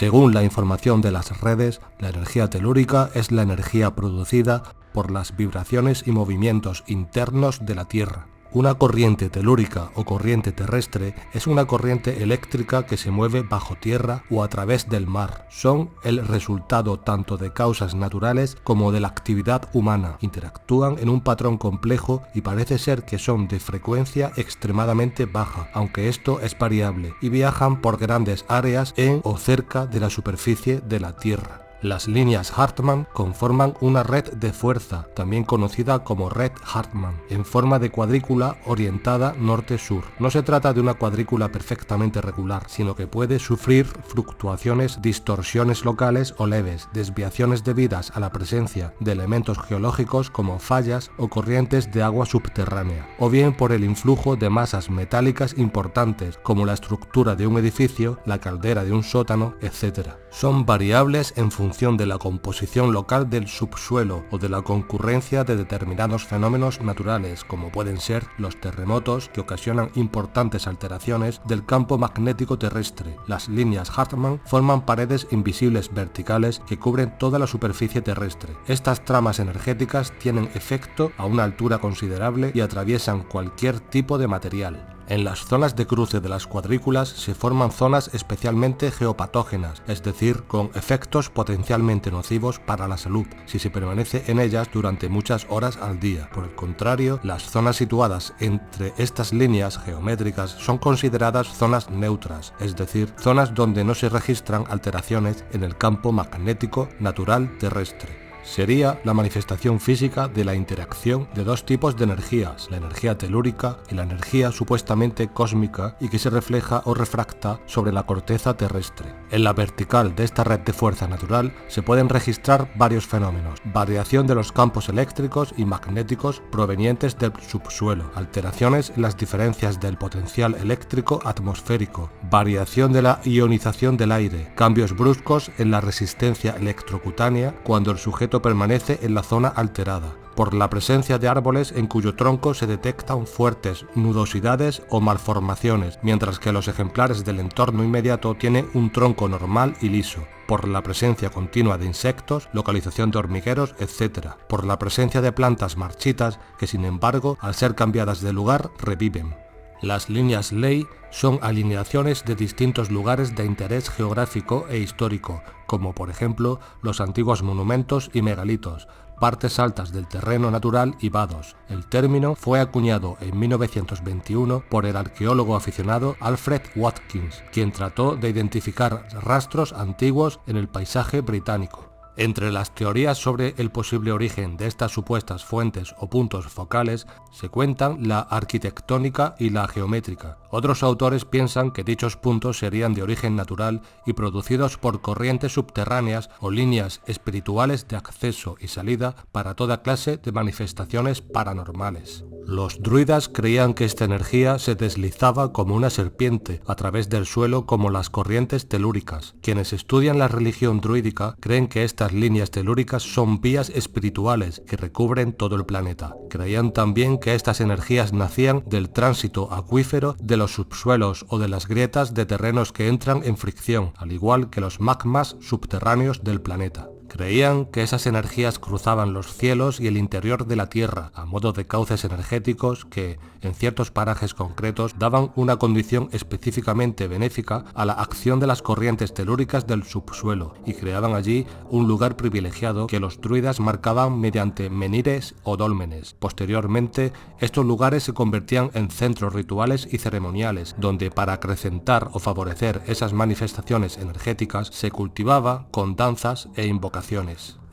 Según la información de las redes, la energía telúrica es la energía producida por las vibraciones y movimientos internos de la Tierra. Una corriente telúrica o corriente terrestre es una corriente eléctrica que se mueve bajo tierra o a través del mar. Son el resultado tanto de causas naturales como de la actividad humana. Interactúan en un patrón complejo y parece ser que son de frecuencia extremadamente baja, aunque esto es variable, y viajan por grandes áreas en o cerca de la superficie de la Tierra. Las líneas Hartmann conforman una red de fuerza, también conocida como red Hartmann, en forma de cuadrícula orientada norte-sur. No se trata de una cuadrícula perfectamente regular, sino que puede sufrir fluctuaciones, distorsiones locales o leves, desviaciones debidas a la presencia de elementos geológicos como fallas o corrientes de agua subterránea, o bien por el influjo de masas metálicas importantes, como la estructura de un edificio, la caldera de un sótano, etc. Son variables en función de la composición local del subsuelo o de la concurrencia de determinados fenómenos naturales, como pueden ser los terremotos, que ocasionan importantes alteraciones del campo magnético terrestre. Las líneas Hartmann forman paredes invisibles verticales que cubren toda la superficie terrestre. Estas tramas energéticas tienen efecto a una altura considerable y atraviesan cualquier tipo de material. En las zonas de cruce de las cuadrículas se forman zonas especialmente geopatógenas, es decir, con efectos potencialmente nocivos para la salud, si se permanece en ellas durante muchas horas al día. Por el contrario, las zonas situadas entre estas líneas geométricas son consideradas zonas neutras, es decir, zonas donde no se registran alteraciones en el campo magnético natural terrestre. Sería la manifestación física de la interacción de dos tipos de energías, la energía telúrica y la energía supuestamente cósmica y que se refleja o refracta sobre la corteza terrestre. En la vertical de esta red de fuerza natural se pueden registrar varios fenómenos: variación de los campos eléctricos y magnéticos provenientes del subsuelo, alteraciones en las diferencias del potencial eléctrico atmosférico, variación de la ionización del aire, cambios bruscos en la resistencia electrocutánea cuando el sujeto permanece en la zona alterada, por la presencia de árboles en cuyo tronco se detectan fuertes nudosidades o malformaciones, mientras que los ejemplares del entorno inmediato tienen un tronco normal y liso, por la presencia continua de insectos, localización de hormigueros, etc., por la presencia de plantas marchitas que, sin embargo, al ser cambiadas de lugar, reviven. Las líneas Ley son alineaciones de distintos lugares de interés geográfico e histórico, como por ejemplo los antiguos monumentos y megalitos, partes altas del terreno natural y vados. El término fue acuñado en 1921 por el arqueólogo aficionado Alfred Watkins, quien trató de identificar rastros antiguos en el paisaje británico. Entre las teorías sobre el posible origen de estas supuestas fuentes o puntos focales se cuentan la arquitectónica y la geométrica. Otros autores piensan que dichos puntos serían de origen natural y producidos por corrientes subterráneas o líneas espirituales de acceso y salida para toda clase de manifestaciones paranormales. Los druidas creían que esta energía se deslizaba como una serpiente a través del suelo como las corrientes telúricas. Quienes estudian la religión druídica creen que estas Estas líneas telúricas son vías espirituales que recubren todo el planeta. Creían también que estas energías nacían del tránsito acuífero de los subsuelos o de las grietas de terrenos que entran en fricción, al igual que los magmas subterráneos del planeta. Creían que esas energías cruzaban los cielos y el interior de la Tierra a modo de cauces energéticos que, en ciertos parajes concretos, daban una condición específicamente benéfica a la acción de las corrientes telúricas del subsuelo y creaban allí un lugar privilegiado que los druidas marcaban mediante menhires o dólmenes. Posteriormente, estos lugares se convertían en centros rituales y ceremoniales, donde para acrecentar o favorecer esas manifestaciones energéticas se cultivaba con danzas e invocaciones.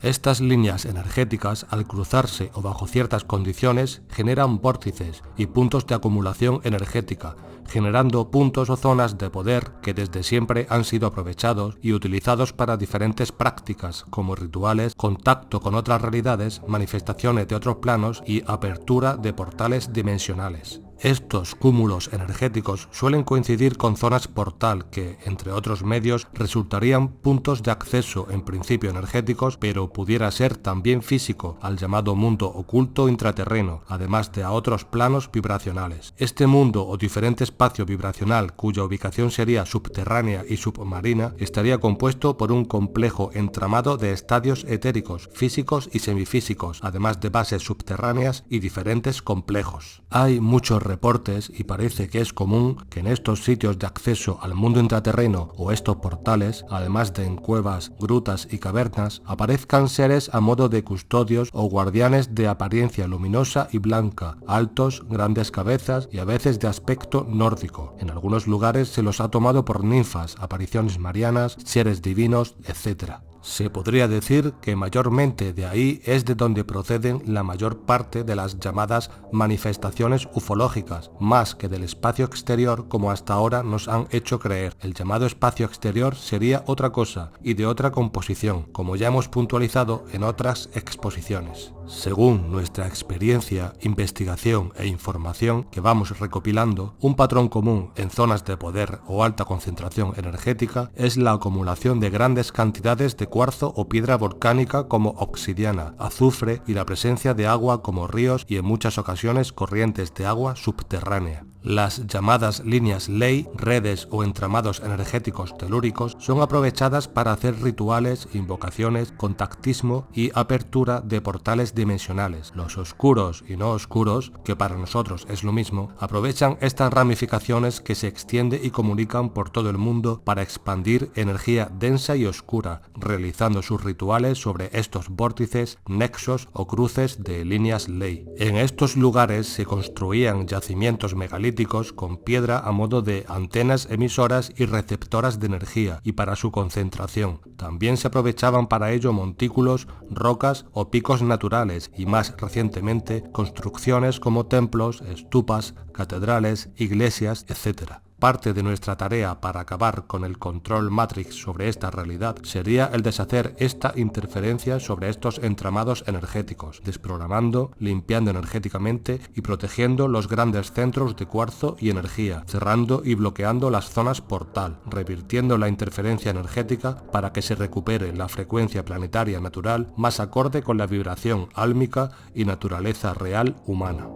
Estas líneas energéticas, al cruzarse o bajo ciertas condiciones, generan vórtices y puntos de acumulación energética, generando puntos o zonas de poder que desde siempre han sido aprovechados y utilizados para diferentes prácticas como rituales, contacto con otras realidades, manifestaciones de otros planos y apertura de portales dimensionales. Estos cúmulos energéticos suelen coincidir con zonas portal que, entre otros medios, resultarían puntos de acceso en principio energéticos, pero pudiera ser también físico, al llamado mundo oculto intraterreno, además de a otros planos vibracionales. Este mundo o diferente espacio vibracional, cuya ubicación sería subterránea y submarina, estaría compuesto por un complejo entramado de estadios etéricos, físicos y semifísicos, además de bases subterráneas y diferentes complejos. Hay muchos reportes y parece que es común que en estos sitios de acceso al mundo intraterreno o estos portales, además de en cuevas, grutas y cavernas, aparezcan seres a modo de custodios o guardianes de apariencia luminosa y blanca, altos, grandes cabezas y a veces de aspecto nórdico. En algunos lugares se los ha tomado por ninfas, apariciones marianas, seres divinos, etc. Se podría decir que mayormente de ahí es de donde proceden la mayor parte de las llamadas manifestaciones ufológicas, más que del espacio exterior como hasta ahora nos han hecho creer. El llamado espacio exterior sería otra cosa y de otra composición, como ya hemos puntualizado en otras exposiciones. Según nuestra experiencia, investigación e información que vamos recopilando, un patrón común en zonas de poder o alta concentración energética es la acumulación de grandes cantidades de cuarzo o piedra volcánica como obsidiana, azufre y la presencia de agua como ríos y en muchas ocasiones corrientes de agua subterránea. Las llamadas líneas ley, redes o entramados energéticos telúricos son aprovechadas para hacer rituales, invocaciones, contactismo y apertura de portales dimensionales. Los oscuros y no oscuros, que para nosotros es lo mismo, aprovechan estas ramificaciones que se extienden y comunican por todo el mundo para expandir energía densa y oscura, realizando sus rituales sobre estos vórtices, nexos o cruces de líneas ley. En estos lugares se construían yacimientos megalíticos con piedra a modo de antenas emisoras y receptoras de energía y para su concentración. También se aprovechaban para ello montículos, rocas o picos naturales y más recientemente construcciones como templos, estupas, catedrales, iglesias, etc. Parte de nuestra tarea para acabar con el control Matrix sobre esta realidad sería el deshacer esta interferencia sobre estos entramados energéticos, desprogramando, limpiando energéticamente y protegiendo los grandes centros de cuarzo y energía, cerrando y bloqueando las zonas portal, revirtiendo la interferencia energética para que se recupere la frecuencia planetaria natural más acorde con la vibración álmica y naturaleza real humana.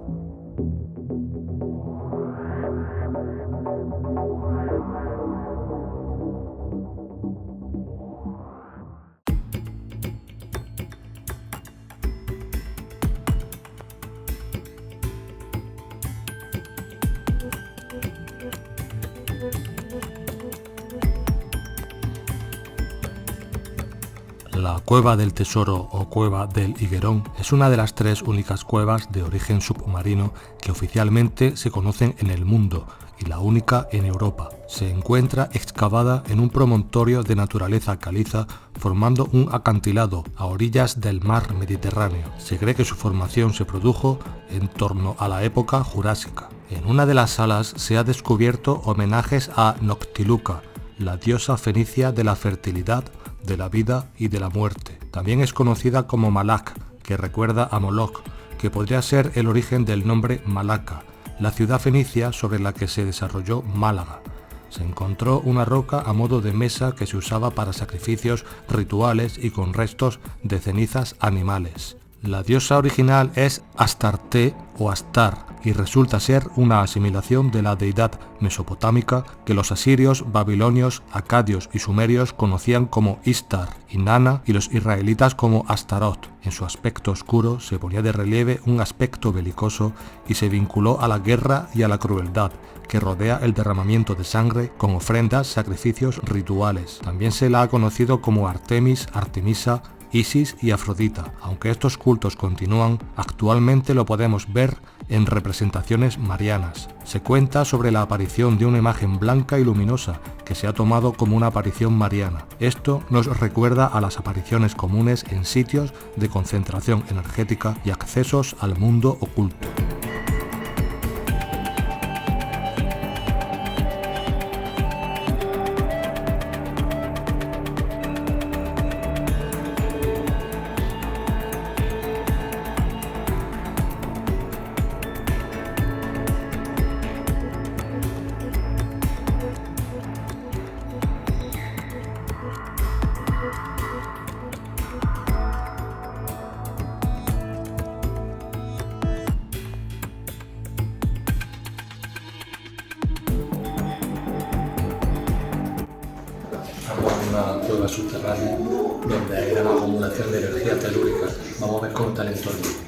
La Cueva del Tesoro o Cueva del Higuerón es una de las 3 únicas cuevas de origen submarino que oficialmente se conocen en el mundo y la única en Europa. Se encuentra excavada en un promontorio de naturaleza caliza formando un acantilado a orillas del mar Mediterráneo. Se cree que su formación se produjo en torno a la época jurásica. En una de las salas se ha descubierto homenajes a Noctiluca, la diosa fenicia de la fertilidad, de la vida y de la muerte. También es conocida como Malak, que recuerda a Moloch, que podría ser el origen del nombre Malaca, la ciudad fenicia sobre la que se desarrolló Málaga. Se encontró una roca a modo de mesa que se usaba para sacrificios rituales y con restos de cenizas animales. La diosa original es Astarte o Astar y resulta ser una asimilación de la deidad mesopotámica que los asirios, babilonios, acadios y sumerios conocían como Istar, Inanna y los israelitas como Astarot. En su aspecto oscuro se ponía de relieve un aspecto belicoso y se vinculó a la guerra y a la crueldad que rodea el derramamiento de sangre con ofrendas, sacrificios rituales. También se la ha conocido como Artemis, Artemisa, Isis y Afrodita. Aunque estos cultos continúan, actualmente lo podemos ver en representaciones marianas. Se cuenta sobre la aparición de una imagen blanca y luminosa que se ha tomado como una aparición mariana. Esto nos recuerda a las apariciones comunes en sitios de concentración energética y accesos al mundo oculto. Una cueva subterránea donde hay gran acumulación de energía telúrica. Vamos a ver cómo está el entorno.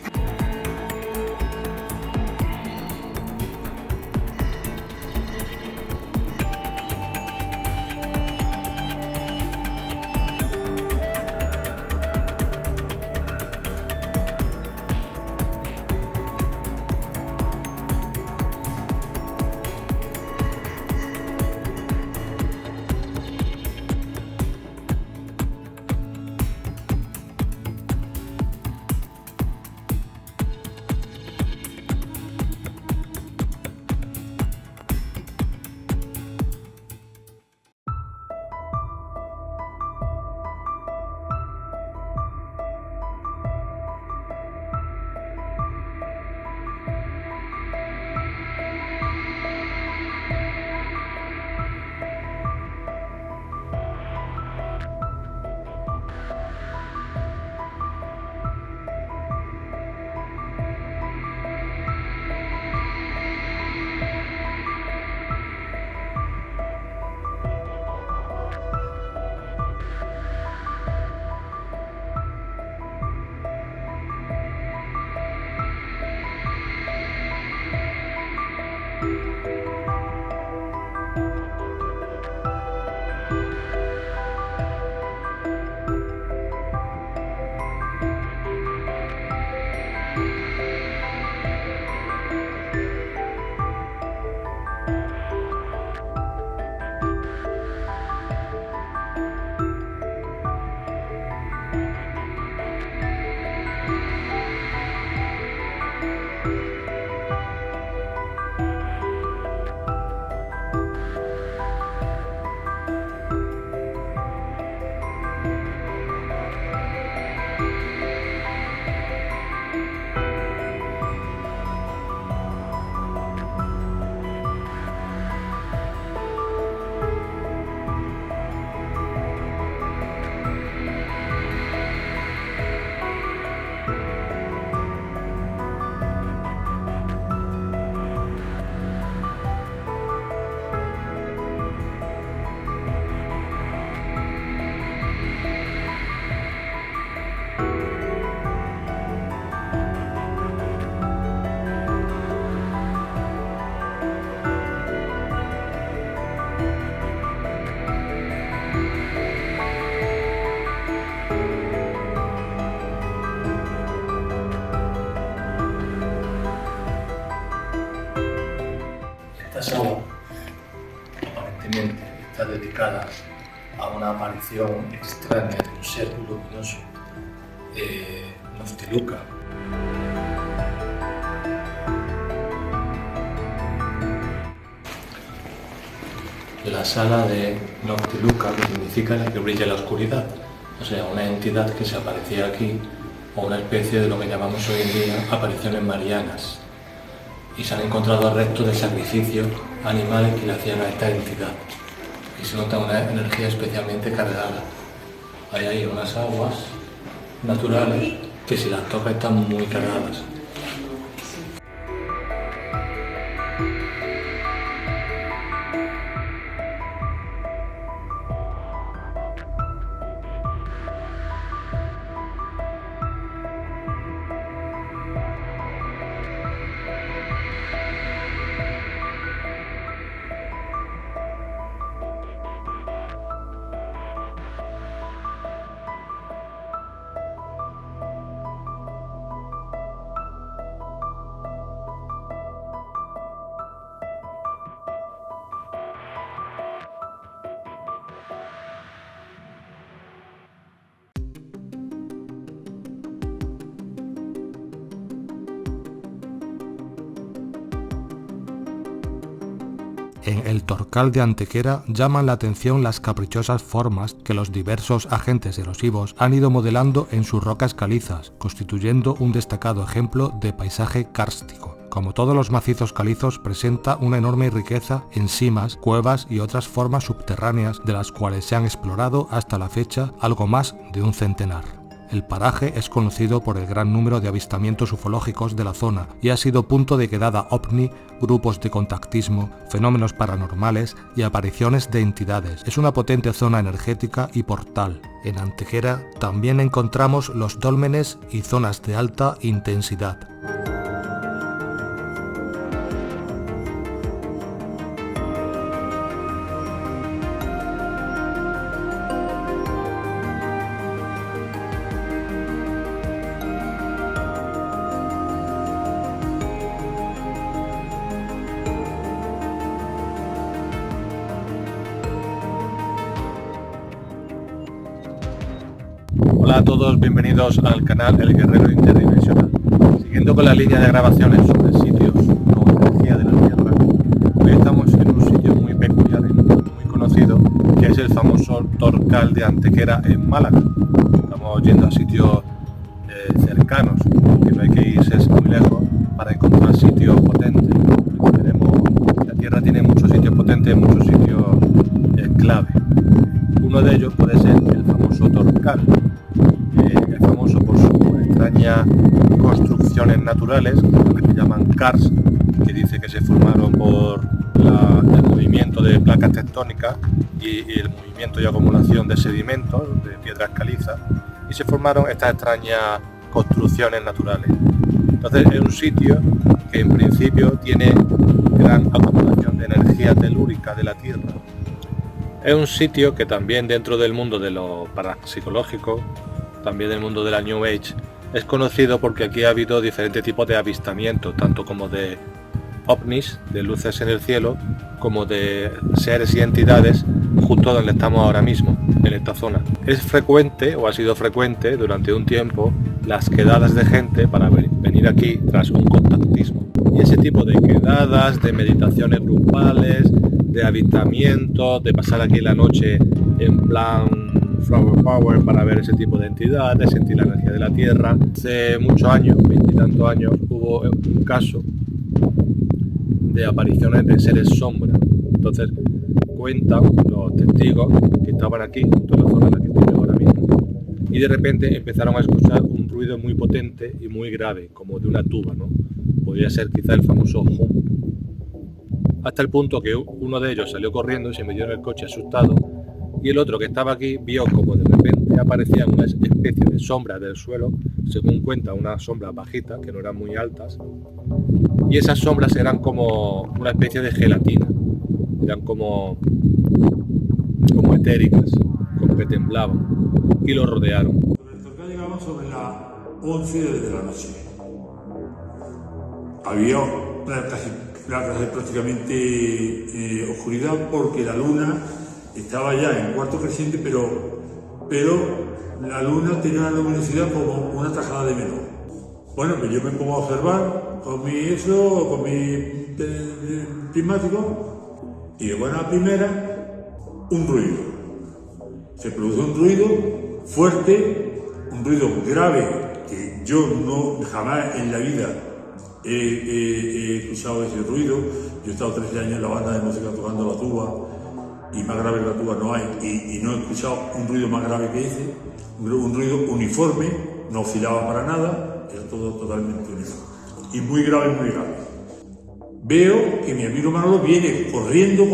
Sala aparentemente está dedicada a una aparición extraña de un ser luminoso, Noctiluca. La sala de Noctiluca significa la que brilla en la oscuridad, o sea, una entidad que se aparecía aquí, o una especie de lo que llamamos hoy en día apariciones marianas. Y se han encontrado restos de sacrificios animales que le hacían a esta entidad. Y se nota una energía especialmente cargada. Hay ahí unas aguas naturales que si las tocas están muy cargadas. En el Torcal de Antequera llaman la atención las caprichosas formas que los diversos agentes erosivos han ido modelando en sus rocas calizas, constituyendo un destacado ejemplo de paisaje kárstico. Como todos los macizos calizos, presenta una enorme riqueza en simas, cuevas y otras formas subterráneas de las cuales se han explorado hasta la fecha algo más de un centenar. El paraje es conocido por el gran número de avistamientos ufológicos de la zona y ha sido punto de quedada ovni, grupos de contactismo, fenómenos paranormales y apariciones de entidades. Es una potente zona energética y portal. En Antequera también encontramos los dólmenes y zonas de alta intensidad. Hola a todos, bienvenidos al canal El Guerrero Interdimensional. Siguiendo con la línea de grabaciones sobre sitios con energía de la Tierra, hoy estamos en un sitio muy peculiar y muy conocido, que es el famoso Torcal de Antequera en Málaga. Estamos yendo a sitios cercanos, que no hay que irse muy lejos para encontrar sitios potentes. La Tierra tiene muchos sitios potentes, muchos sitios clave. Uno de ellos puede ser el famoso Torcal. Es famoso por sus extrañas construcciones naturales, que se llaman karst, que dice que se formaron por el movimiento de placas tectónicas y el movimiento y acumulación de sedimentos, de piedras calizas, y se formaron estas extrañas construcciones naturales. Entonces es un sitio que en principio tiene gran acumulación de energía telúrica de la Tierra. Es un sitio que también dentro del mundo de lo parapsicológico, también del mundo de la New Age, es conocido porque aquí ha habido diferentes tipos de avistamientos, tanto como de ovnis, de luces en el cielo, como de seres y entidades justo donde estamos ahora mismo, en esta zona. Es frecuente, o ha sido frecuente durante un tiempo, las quedadas de gente para venir aquí tras un contactismo. Y ese tipo de quedadas, de meditaciones grupales, de avistamientos, de pasar aquí la noche en plan flower power para ver ese tipo de entidades, sentir la energía de la Tierra. Hace muchos años, 20 y tantos años, hubo un caso de apariciones de seres sombra. Entonces cuentan los testigos que estaban aquí, en toda la zona en la que estoy ahora mismo, y de repente empezaron a escuchar un ruido muy potente y muy grave, como de una tuba, ¿no? Podría ser quizá el famoso hum. Hasta el punto que uno de ellos salió corriendo y se metió en el coche asustado, y el otro que estaba aquí vio como de repente aparecían una especie de sombras del suelo, según cuenta unas sombras bajitas, que no eran muy altas, y esas sombras eran como una especie de gelatina, eran como etéricas, como que temblaban, y lo rodearon. Sobre el Torcal llegamos sobre las 11 de la noche. Había casi prácticamente oscuridad porque la luna estaba ya en cuarto creciente, pero la luna tenía una luminosidad como una tajada de menor. Bueno, pues yo me pongo a observar con mi prismático, y de buena primera, un ruido. Se produce un ruido fuerte, un ruido grave, que yo jamás en la vida he escuchado ese ruido, Yo he estado 13 años en la banda de música tocando la tuba, y más grave que la tuba no hay, y no he escuchado un ruido más grave que ese, un ruido uniforme, no oscilaba para nada, era todo totalmente uniforme. Y muy grave, muy grave. Veo que mi amigo Manolo viene corriendo,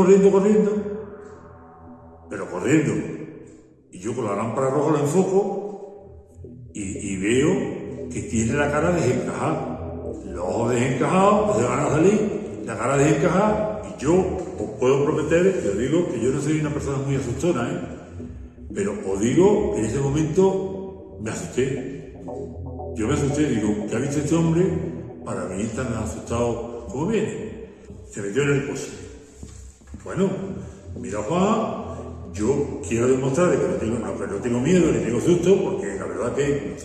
pero corriendo. Y yo con la lámpara roja lo enfoco y veo que tiene la cara desencajada. Los ojos desencajados, se van a salir, la cara desencajada, y yo os puedo prometer, os digo que yo no soy una persona muy asustona, pero os digo que en ese momento me asusté. Yo me asusté, digo, ¿qué ha visto este hombre para venir tan asustado como viene? Se metió en el coche. Bueno, mira Juan, yo quiero demostrar que no tengo miedo, ni tengo susto, porque la verdad que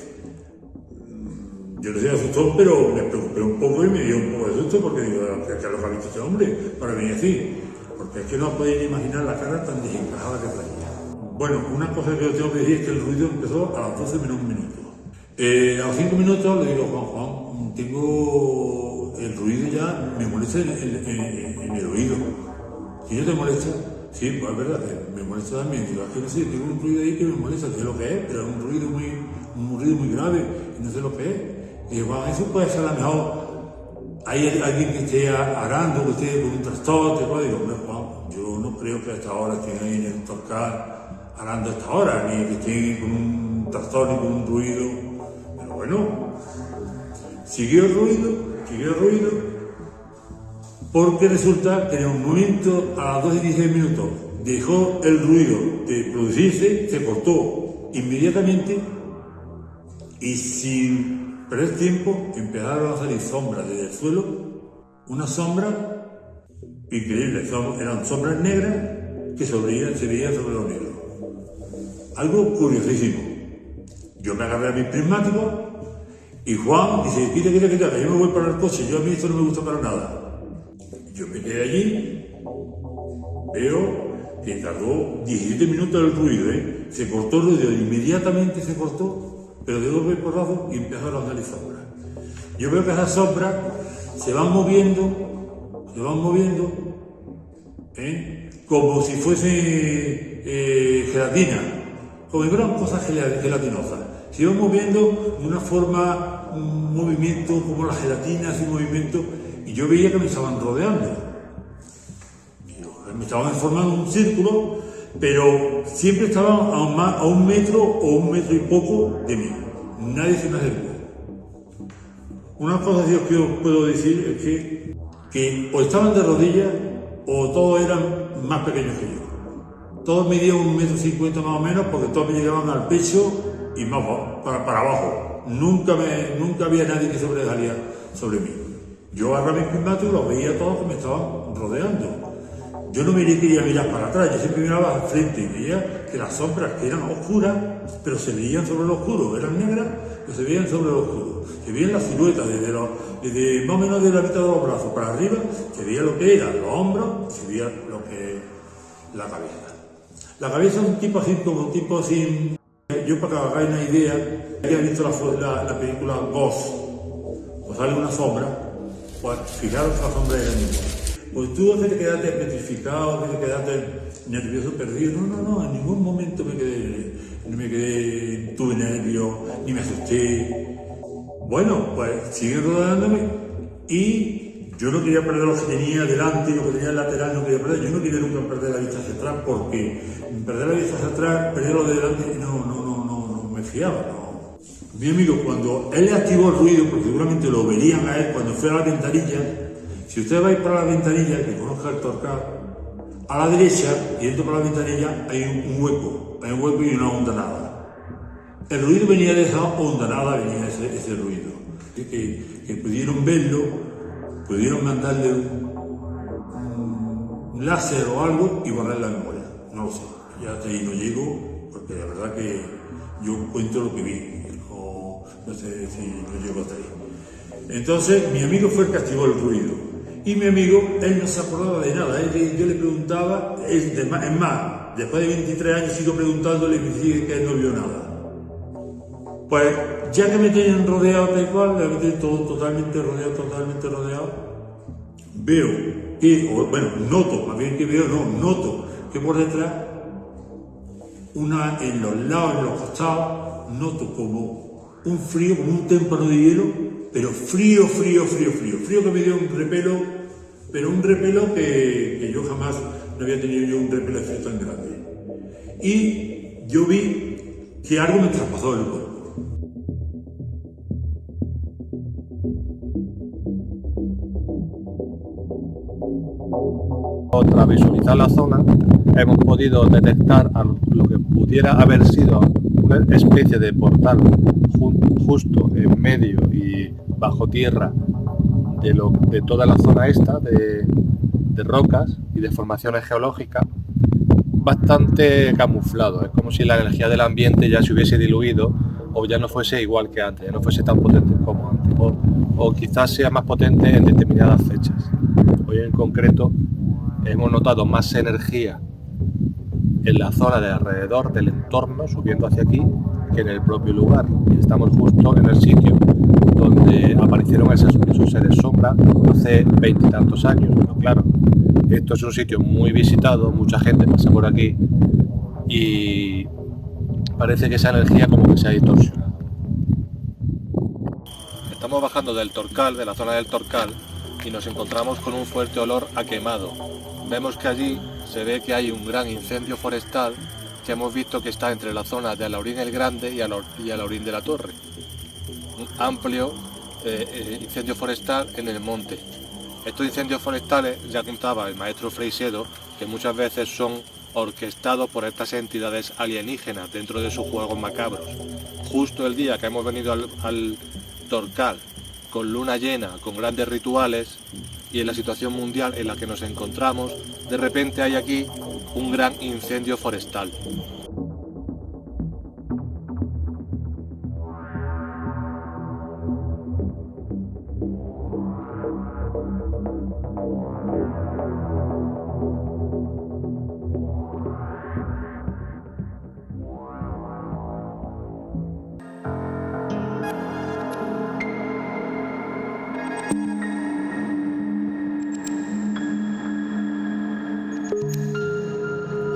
yo no soy asustón, pero me preocupé un poco y me dio un poco de susto, porque digo, ¿qué es lo que ha visto este hombre para venir así? Porque es que no podéis imaginar la cara tan desencajada que traía. Bueno, una cosa que os tengo que decir es que el ruido empezó a las 12 menos un minuto. A los 5 minutos le digo, Juan, tengo el ruido ya, me molesta en el oído. ¿Si no te molesta? Sí, pues es verdad que me molesta también. Digo, es que no sé, tengo un ruido ahí que me molesta, no sé lo que es, pero es un ruido muy grave, y no sé lo que es. Y digo, Juan, eso puede ser a lo mejor, hay alguien que esté arando, que esté con un trastorno, digo, hombre, Juan, yo no creo que a esta hora estén ahí en el torcal arando a esta hora, ni que estén con un trastorno, ni con un ruido. Pero bueno, siguió el ruido, porque resulta que en un momento, a las 2 y 16 minutos, dejó el ruido de producirse, se cortó inmediatamente, y sin perder tiempo empezaron a salir sombras desde el suelo, unas sombras increíbles, eran sombras negras que se veían sobre lo negro. Algo curiosísimo. Yo me agarré a mi prismático y Juan dice, quita, que yo me voy para el coche, yo a mí esto no me gusta para nada. Yo me quedé allí, veo que tardó 17 minutos el ruido, se cortó el ruido, inmediatamente se cortó, pero de dos porrazos y empezaron a salir sombras. Yo veo que esas sombras se van moviendo, como si fuese gelatina, como si fueran cosas gelatinosas. Se iban moviendo de una forma, un movimiento como la gelatina, así un movimiento, y yo veía que me estaban rodeando. Me estaban formando un círculo, pero siempre estaban a un metro o un metro y poco de mí. Nadie se me acercó. Una cosa que os puedo decir es que o estaban de rodillas o todos eran más pequeños que yo. Todos medían 1,50 m más o menos, porque todos me llegaban al pecho y más para abajo. Nunca había nadie que sobresalía sobre mí. Yo agarraba mis prismáticos y los veía todos que me estaban rodeando. Yo no quería mirar para atrás, yo siempre miraba al frente y veía que las sombras, que eran oscuras, pero se veían sobre lo oscuro, eran negras, pero se veían sobre lo oscuro. Se veían las siluetas, desde más o menos de la mitad de los brazos para arriba, se veía lo que eran los hombros, se veía lo que es la cabeza. La cabeza es un tipo así, como un tipo así. Yo, para que hagáis una idea, había visto la película Ghost, pues sale una sombra, pues fijaros que la sombra era igual. Pues tú que te quedaste petrificado, que te quedaste nervioso, perdido. No, en ningún momento tuve nervios, ni me asusté. Bueno, pues sigue rodeándome y yo no quería perder lo que tenía delante, lo que tenía lateral, no quería perder. Yo no quería nunca perder la vista hacia atrás, porque perder la vista hacia atrás, perder lo de delante, no me fiaba, no. Mi amigo, cuando él activó el ruido, porque seguramente lo verían a él cuando fue a la ventanilla. Si usted va a ir para la ventanilla, que conozca el Torcal, a la derecha, y dentro para la ventanilla, hay un hueco y una hondanada. El ruido venía de esa hondanada, venía ese ruido. Que pudieron verlo, pudieron mandarle un láser o algo y borrar la memoria. No lo sé, ya hasta ahí no llego, porque la verdad que yo cuento lo que vi, no sé si no llego hasta ahí. Entonces, mi amigo fue el que activó el ruido. Y mi amigo, él no se acordaba de nada. Yo le preguntaba, es más, después de 23 años sigo preguntándole y me dice que él no vio nada. Pues ya que me tenían rodeado tal cual, totalmente rodeado, veo noto, más bien que veo, noto que por detrás, en los lados, en los costados, noto como un frío, como un témpano de hielo, pero frío que me dio un repelo, pero un repelo que yo jamás no había tenido yo un repelo de frío tan grande. Y yo vi que algo me traspasó el cuerpo. Tras visualizar la zona, hemos podido detectar lo que pudiera haber sido una especie de portal justo en medio y bajo tierra de toda la zona esta de rocas y de formaciones geológicas, bastante camuflado. Es como si la energía del ambiente ya se hubiese diluido o ya no fuese igual que antes, ya no fuese tan potente como antes, o quizás sea más potente en determinadas fechas. Hoy en concreto hemos notado más energía en la zona de alrededor del entorno, subiendo hacia aquí, que en el propio lugar. Y estamos justo en el sitio donde aparecieron esos seres sombra hace 20 y tantos años. Pero claro, esto es un sitio muy visitado, mucha gente pasa por aquí y parece que esa energía como que se ha distorsionado. Estamos bajando del Torcal, de la zona del Torcal, y nos encontramos con un fuerte olor a quemado. Vemos que allí se ve que hay un gran incendio forestal que hemos visto que está entre la zona de Alhaurín el Grande y Alhaurín de la Torre. Un amplio incendio forestal en el monte. Estos incendios forestales, ya contaba el maestro Freixedo, que muchas veces son orquestados por estas entidades alienígenas dentro de sus juegos macabros. Justo el día que hemos venido al Torcal, con luna llena, con grandes rituales, y en la situación mundial en la que nos encontramos, de repente hay aquí un gran incendio forestal.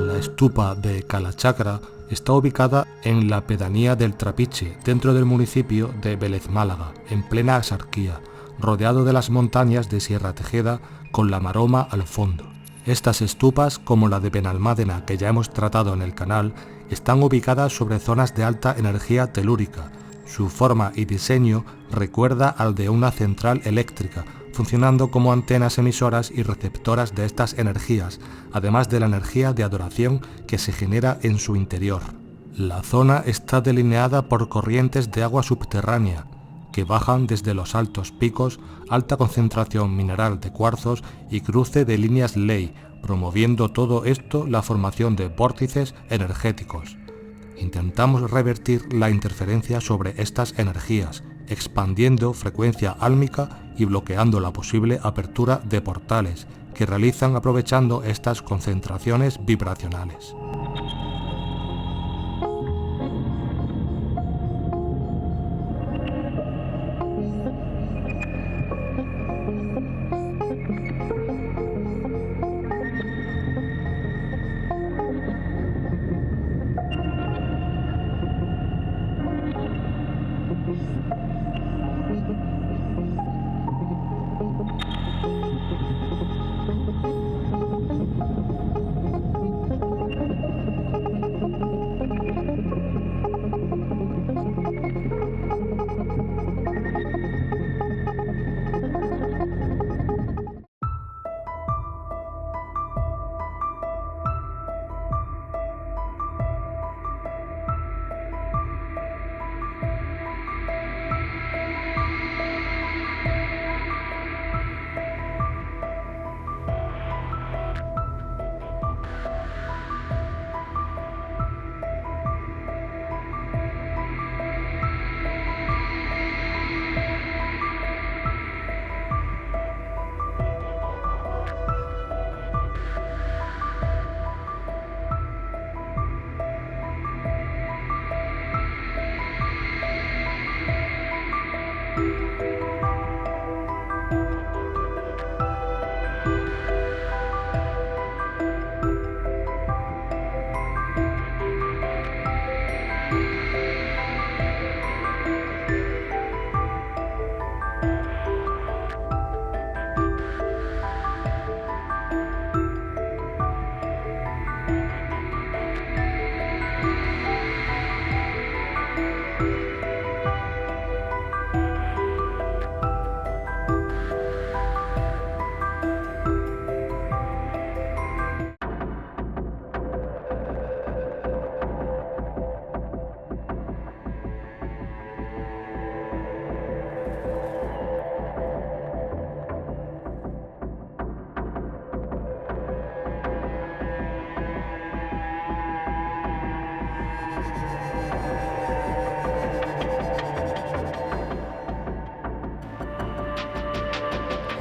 La estupa de Calachacra está ubicada en la pedanía del Trapiche, dentro del municipio de Vélez Málaga, en plena Axarquía, rodeado de las montañas de Sierra Tejeda con la Maroma al fondo. Estas estupas, como la de Benalmádena que ya hemos tratado en el canal, están ubicadas sobre zonas de alta energía telúrica. Su forma y diseño recuerda al de una central eléctrica, funcionando como antenas emisoras y receptoras de estas energías, además de la energía de adoración que se genera en su interior. La zona está delineada por corrientes de agua subterránea, que bajan desde los altos picos, alta concentración mineral de cuarzos y cruce de líneas ley, promoviendo todo esto la formación de vórtices energéticos. Intentamos revertir la interferencia sobre estas energías, expandiendo frecuencia álmica y bloqueando la posible apertura de portales que realizan aprovechando estas concentraciones vibracionales.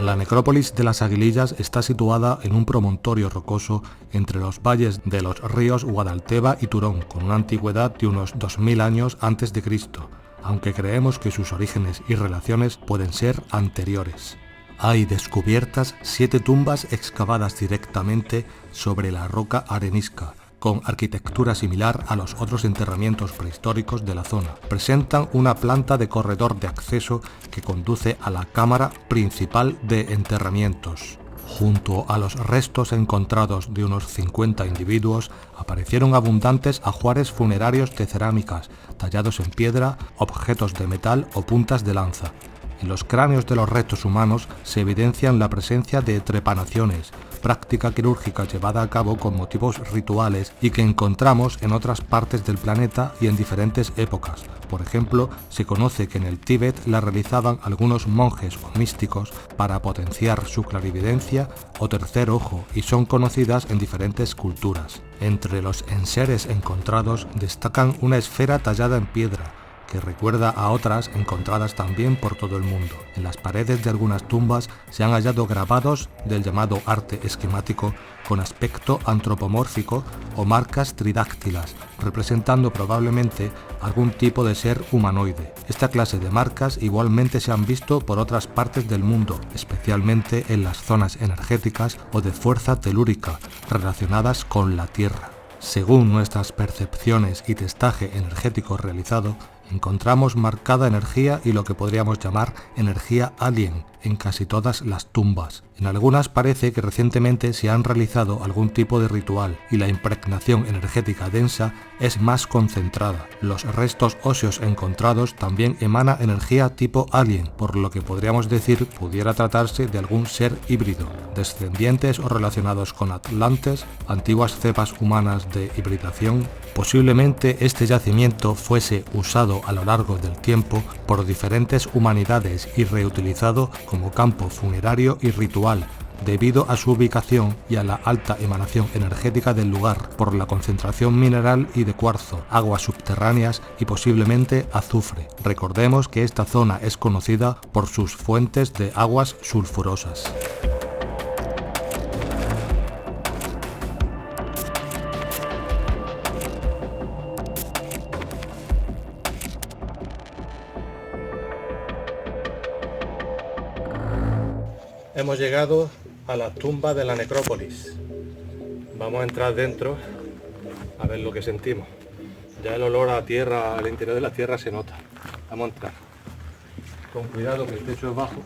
La necrópolis de las Aguilillas está situada en un promontorio rocoso entre los valles de los ríos Guadalteba y Turón, con una antigüedad de unos 2000 años antes de Cristo, aunque creemos que sus orígenes y relaciones pueden ser anteriores. Hay descubiertas 7 tumbas excavadas directamente sobre la roca arenisca, con arquitectura similar a los otros enterramientos prehistóricos de la zona. Presentan una planta de corredor de acceso que conduce a la cámara principal de enterramientos. Junto a los restos encontrados de unos 50 individuos, aparecieron abundantes ajuares funerarios de cerámicas, tallados en piedra, objetos de metal o puntas de lanza. En los cráneos de los restos humanos se evidencian la presencia de trepanaciones, práctica quirúrgica llevada a cabo con motivos rituales y que encontramos en otras partes del planeta y en diferentes épocas. Por ejemplo, se conoce que en el Tíbet la realizaban algunos monjes o místicos para potenciar su clarividencia o tercer ojo, y son conocidas en diferentes culturas. Entre los enseres encontrados destacan una esfera tallada en piedra, que recuerda a otras encontradas también por todo el mundo. En las paredes de algunas tumbas se han hallado grabados del llamado arte esquemático con aspecto antropomórfico o marcas tridáctilas, representando probablemente algún tipo de ser humanoide. Esta clase de marcas igualmente se han visto por otras partes del mundo, especialmente en las zonas energéticas o de fuerza telúrica relacionadas con la Tierra. Según nuestras percepciones y testaje energético realizado, encontramos marcada energía y lo que podríamos llamar energía alien en casi todas las tumbas. En algunas parece que recientemente se han realizado algún tipo de ritual y la impregnación energética densa es más concentrada. Los restos óseos encontrados también emana energía tipo alien, por lo que podríamos decir pudiera tratarse de algún ser híbrido, descendientes o relacionados con atlantes, antiguas cepas humanas de hibridación. Posiblemente este yacimiento fuese usado a lo largo del tiempo por diferentes humanidades y reutilizado como campo funerario y ritual, debido a su ubicación y a la alta emanación energética del lugar por la concentración mineral y de cuarzo, aguas subterráneas y posiblemente azufre. Recordemos que esta zona es conocida por sus fuentes de aguas sulfurosas. Hemos llegado a la tumba de la necrópolis. Vamos a entrar dentro a ver lo que sentimos. Ya el olor a tierra, al interior de la tierra se nota. Vamos a entrar. Con cuidado que el techo es bajo.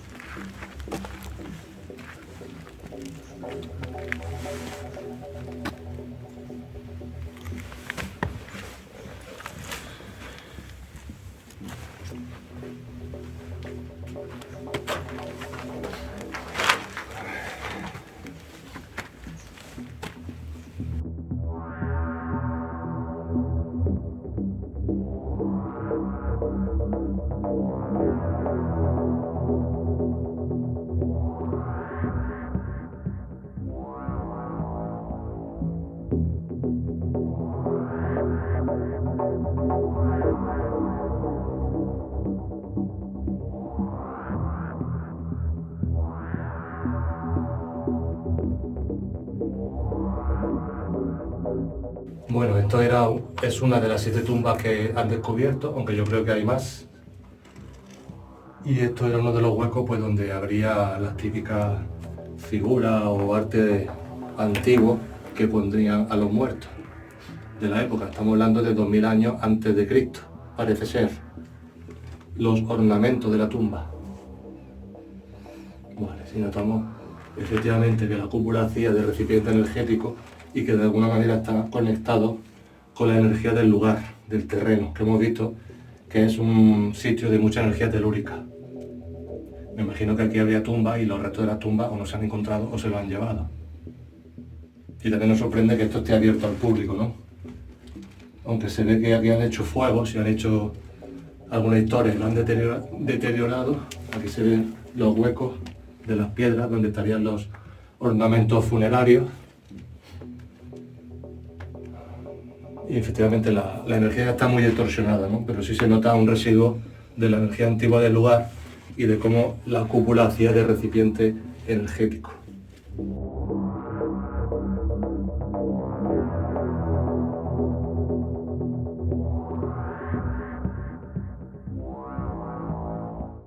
Bueno, es una de las 7 tumbas que han descubierto, aunque yo creo que hay más. Y esto era uno de los huecos pues, donde habría las típicas figuras o arte antiguo que pondrían a los muertos de la época. Estamos hablando de 2000 años antes de Cristo, parece ser. Los ornamentos de la tumba. Vale, si notamos efectivamente que la cúpula hacía de recipiente energético y que de alguna manera está conectado con la energía del lugar, del terreno, que hemos visto que es un sitio de mucha energía telúrica. Me imagino que aquí había tumbas y los restos de las tumbas o no se han encontrado o se lo han llevado. Y también nos sorprende que esto esté abierto al público, ¿no? Aunque se ve que aquí han hecho fuego, si han hecho alguna historia y lo han deteriorado. Aquí se ven los huecos de las piedras donde estarían los ornamentos funerarios. Y efectivamente la energía está muy distorsionada, ¿no? Pero sí se nota un residuo de la energía antigua del lugar y de cómo la cúpula hacía de recipiente energético.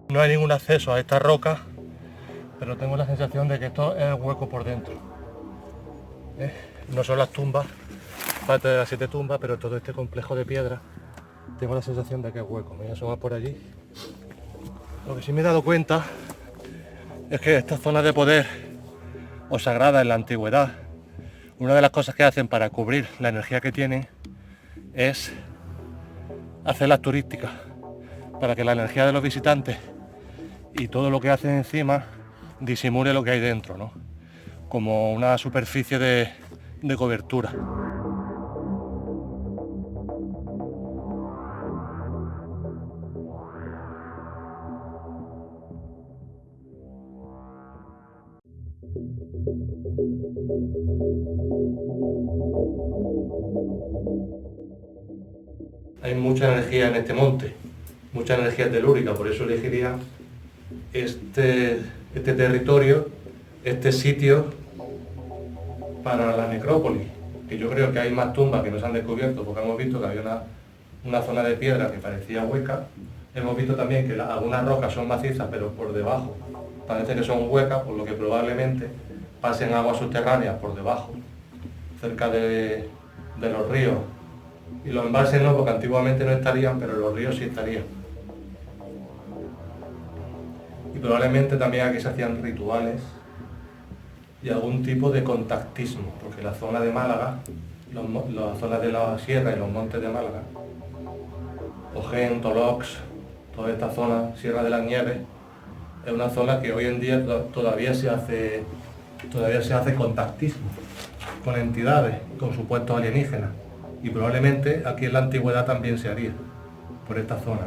No hay ningún acceso a esta roca, pero tengo la sensación de que esto es hueco por dentro. No son las tumbas, parte de las 7 tumbas, pero todo este complejo de piedra, tengo la sensación de que es hueco. Me voy a asomar por allí. Lo que sí me he dado cuenta es que esta zona de poder o sagrada en la antigüedad, una de las cosas que hacen para cubrir la energía que tienen es hacerlas turísticas, para que la energía de los visitantes y todo lo que hacen encima disimule lo que hay dentro, ¿no? Como una superficie de cobertura. Hay mucha energía en este monte, mucha energía telúrica, por eso elegiría este territorio, este sitio para la necrópolis, que yo creo que hay más tumbas que no se han descubierto, porque hemos visto que había una zona de piedra que parecía hueca. Hemos visto también que algunas rocas son macizas, pero por debajo parece que son huecas, por lo que probablemente pasen aguas subterráneas por debajo, cerca de los ríos. Y los embalses no, porque antiguamente no estarían, pero los ríos sí estarían. Y probablemente también aquí se hacían rituales y algún tipo de contactismo, porque la zona de Málaga, las zonas de la sierra y los montes de Málaga, Ojén, Tolox, toda esta zona, Sierra de las Nieves, es una zona que hoy en día todavía se hace contactismo con entidades, con supuestos alienígenas, y probablemente aquí en la antigüedad también se haría, por esta zona.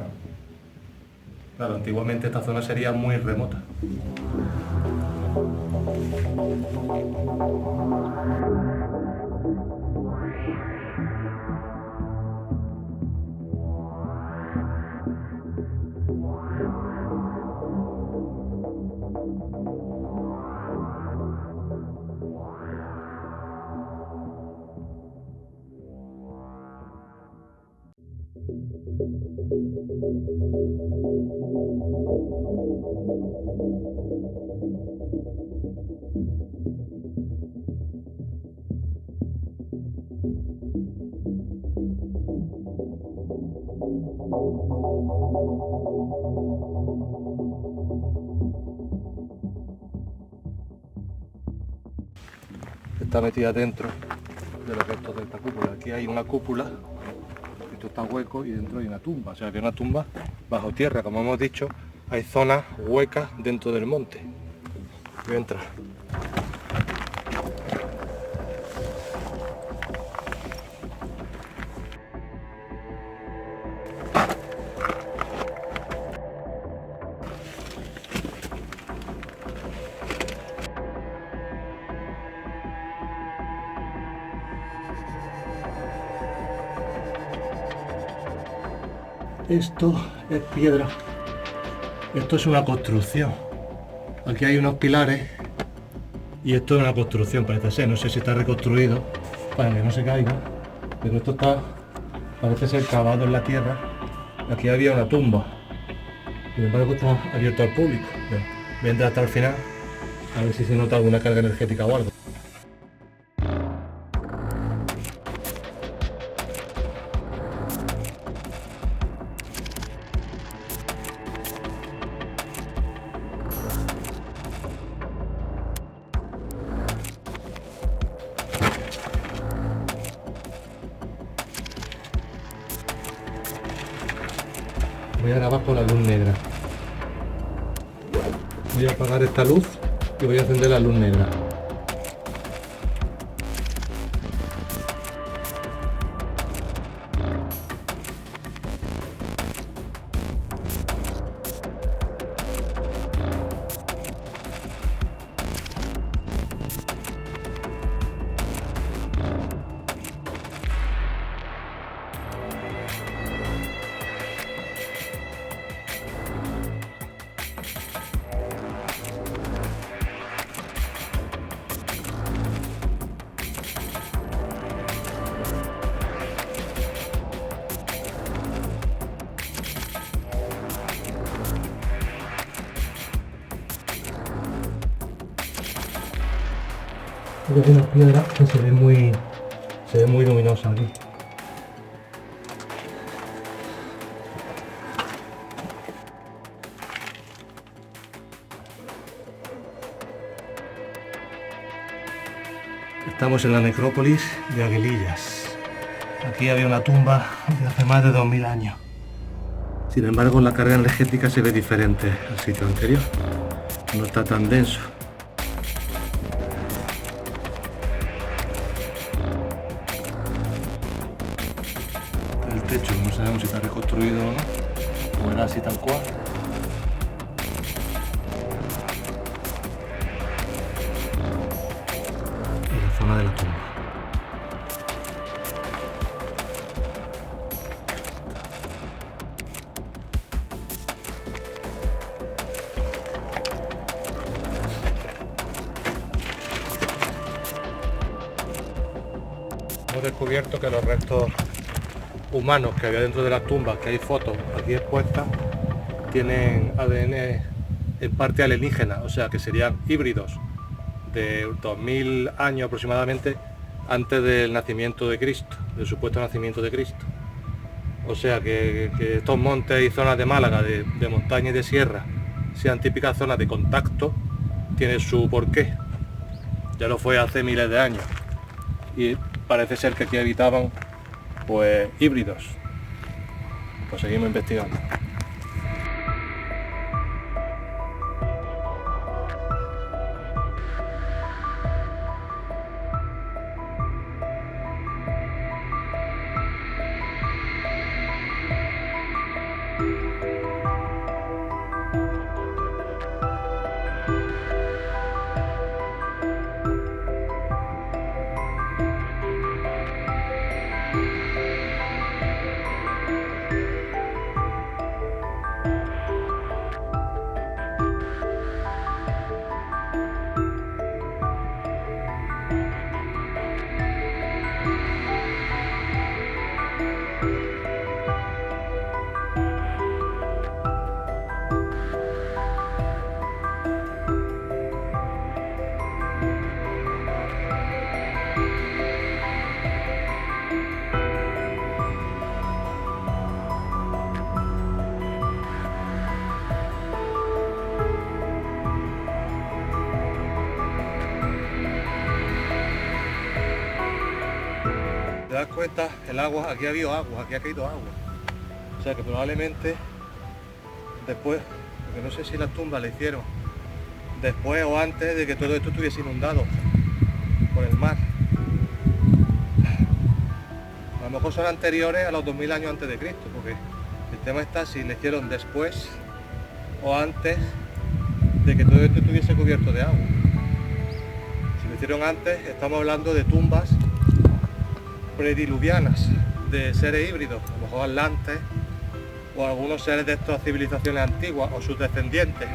Claro, antiguamente esta zona sería muy remota. Está metida dentro de los restos de esta cúpula. Aquí hay una cúpula, esto está hueco y dentro hay una tumba, o sea que hay una tumba bajo tierra. Como hemos dicho, hay zonas huecas dentro del monte. Voy a entrar. Esto es piedra, esto es una construcción. Aquí hay unos pilares y esto es una construcción, parece ser, no sé si está reconstruido para que no se caiga, pero esto parece ser cavado en la tierra. Aquí había una tumba, sin embargo está abierto al público. Voy a entrar hasta el final a ver si se nota alguna carga energética o algo. Voy a grabar con la luz negra. Voy a apagar esta luz y voy a encender la luz negra. Hay algunas piedras que se ven muy luminosas aquí. Estamos en la necrópolis de Aguilillas. Aquí había una tumba de hace más de 2000 años. Sin embargo, la carga energética se ve diferente al sitio anterior. No está tan denso. El techo no sabemos si está reconstruido o no, o era así tal cual. Y la zona de la tumba. Hemos descubierto que los restos humanos que había dentro de las tumbas, que hay fotos aquí expuestas, tienen ADN en parte alienígena, o sea que serían híbridos de 2000 años aproximadamente antes del nacimiento de Cristo, del supuesto nacimiento de Cristo. O sea que estos montes y zonas de Málaga, de montaña y de sierra, sean típicas zonas de contacto, tiene su porqué. Ya lo fue hace miles de años. Y parece ser que aquí habitaban pues híbridos. Pues seguimos investigando. ¿Te das cuenta? El agua, aquí ha habido agua, aquí ha caído agua. O sea que probablemente después, porque no sé si las tumbas la hicieron después o antes de que todo esto estuviese inundado por el mar. A lo mejor son anteriores a los 2000 años antes de Cristo, porque el tema está si le hicieron después o antes de que todo esto estuviese cubierto de agua. Si lo hicieron antes, estamos hablando de tumbas prediluvianas, de seres híbridos, a lo mejor atlantes o algunos seres de estas civilizaciones antiguas o sus descendientes.